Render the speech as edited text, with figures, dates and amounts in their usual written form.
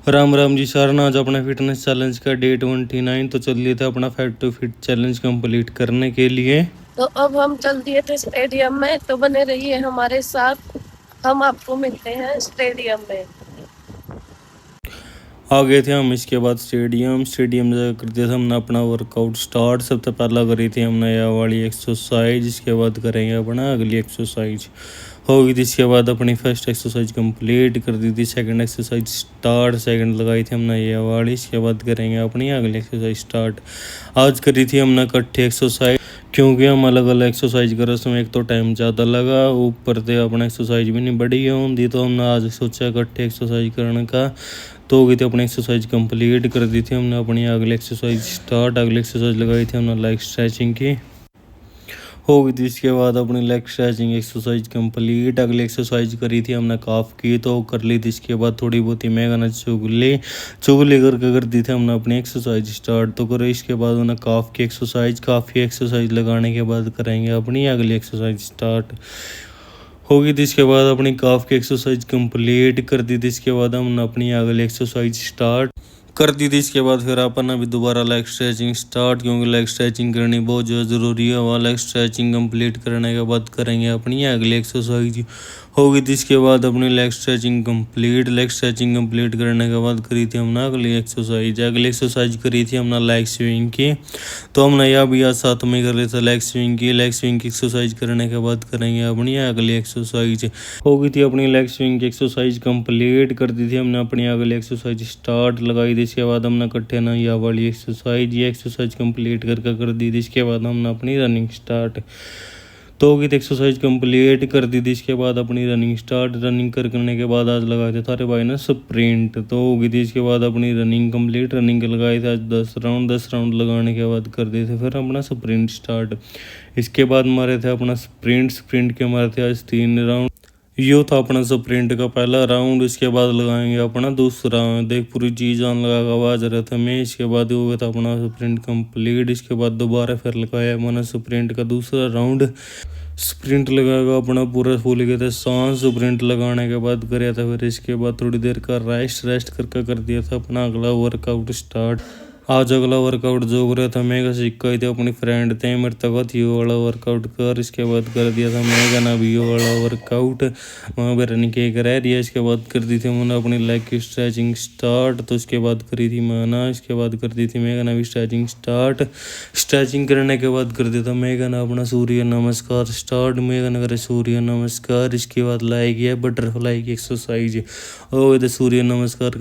राम राम जी सारना। आज अपना फिटनेस चैलेंज का डे 29 तो चल लिए थे अपना fat to fit challenge complete करने के लिए। तो अब हम चल दिए थे स्टेडियम में, तो बने रहिए हमारे साथ। हम आपको मिलते हैं स्टेडियम में। आ गए थे हम इसके बाद स्टेडियम जाकर कर दिया था हमने अपना वर्कआउट स्टार्ट। सबसे पहला करी थी हमने यह वाली एक्सरसाइज, इसके बाद करेंगे अपना अगली एक्सरसाइज होगी थी। इसके बाद अपनी फर्स्ट एक्सरसाइज कंप्लीट कर दी थी। सेकंड एक्सरसाइज स्टार्ट, सेकंड लगाई थी हमने ये वाली। इसके बाद करेंगे अपनी अगली एक्सरसाइज स्टार्ट। आज करी थी हमने इकट्ठी एक्सरसाइज, क्योंकि हम अलग अलग एक्सरसाइज कर उसमें एक तो टाइम ज़्यादा लगा, ऊपर से अपना एक्सरसाइज भी नहीं बढ़ी होती, तो हमने आज सोचा इकट्ठी एक्सरसाइज करने का। तो हो गई थी अपनी एक्सरसाइज कंप्लीट कर दी थी हमने अपनी अगली एक्सरसाइज स्टार्ट। अगली एक्सरसाइज लगाई थी हमने लेग स्ट्रेचिंग की, हो गई थी। इसके बाद अपनी लेग स्ट्रेचिंग एक्सरसाइज कंप्लीट। अगली एक्सरसाइज करी थी हमने काफ की, तो कर ली थी। इसके बाद थोड़ी बहुत ही मैंने चुगली करके कर दी थी हमने अपनी एक्सरसाइज स्टार्ट। तो करो इसके बाद उन्हें काफ की एक्सरसाइज लगाने के बाद करेंगे अपनी अगली एक्सरसाइज स्टार्ट। होगी थी। इसके बाद अपनी काफ की एक्सरसाइज कंप्लीट कर दी थी। इसके बाद हमने अपनी अगली एक्सरसाइज स्टार्ट कर दी थी। इसके बाद फिर अपन अभी दोबारा लेग स्ट्रेचिंग स्टार्ट, क्योंकि लेग स्ट्रेचिंग करनी बहुत ज़्यादा ज़रूरी है। वहाँ लेग स्ट्रेचिंग कंप्लीट करने के बाद करेंगे अपनी अगली एक्सरसाइज। होगी थी। इसके बाद अपनी लेग स्ट्रेचिंग कंप्लीट करने के बाद करी थी हमने अगली एक्सरसाइज करी थी हमने लेग स्विंग की। तो हमने यह भी आज साथ में कर रहे थे लेग स्विंग की एक्सरसाइज करने के बाद करेंगे अपनी अगली एक्सरसाइज। हो गई थी अपनी लेग स्विंग की एक्सरसाइज कंप्लीट कर दी थी हमने अपनी अगली एक्सरसाइज स्टार्ट लगाई थी। इसके बाद हमने इकट्ठे ना यह वाली एक्सरसाइज कंप्लीट करके कर दी थी। इसके बाद हमने अपनी रनिंग स्टार्ट। तो होगी थी एक्सरसाइज कंप्लीट कर दी थी। इसके बाद अपनी रनिंग स्टार्ट। रनिंग करने के बाद आज लगाए थे थारे भाई ने स्प्रिंट। तो होगी थी। इसके बाद अपनी रनिंग कंप्लीट। रनिंग के लगाए थे आज 10 राउंड लगाने के बाद कर दिए थे फिर अपना स्प्रिंट स्टार्ट। इसके बाद मारे थे अपना स्प्रिंट के मारे थे आज 3 राउंड। यो था अपना स्प्रिंट का पहला राउंड। इसके बाद लगाएंगे अपना दूसरा। देख पूरी चीज आन लगा के आवाज रहा था मैं। इसके बाद हो गया था अपना स्प्रिंट कंप्लीट। इसके बाद दोबारा फिर लगाया मैंने स्प्रिंट का दूसरा राउंड। स्प्रिंट लगाएगा अपना पूरा फूल गया था सांस। स्प्रिंट लगाने के बाद कराया था फिर इसके बाद थोड़ी देर का रेस्ट करके कर दिया था अपना अगला वर्कआउट स्टार्ट। आज अगला वर्कआउट जो हो रहा था मैं का सिक्का थी अपनी फ्रेंड थे मेरे तक यो वाला वर्कआउट कर। इसके बाद कर दिया था मैं का ना भी यो वाला वर्कआउट वहाँ पर रनिंग के करा दिया। इसके बाद कर दी थी मैंने अपनी लेग की स्ट्रेचिंग स्टार्ट। तो इसके बाद करी थी मैंने, इसके बाद कर दी थी मैं का ना भी स्ट्रेचिंग स्टार्ट। स्ट्रेचिंग करने के बाद कर दिया था मैं का ना अपना सूर्य नमस्कार स्टार्ट। मैं का ना करे सूर्य नमस्कार। इसके बाद लाई गया बटरफ्लाई की एक्सरसाइज और सूर्य नमस्कार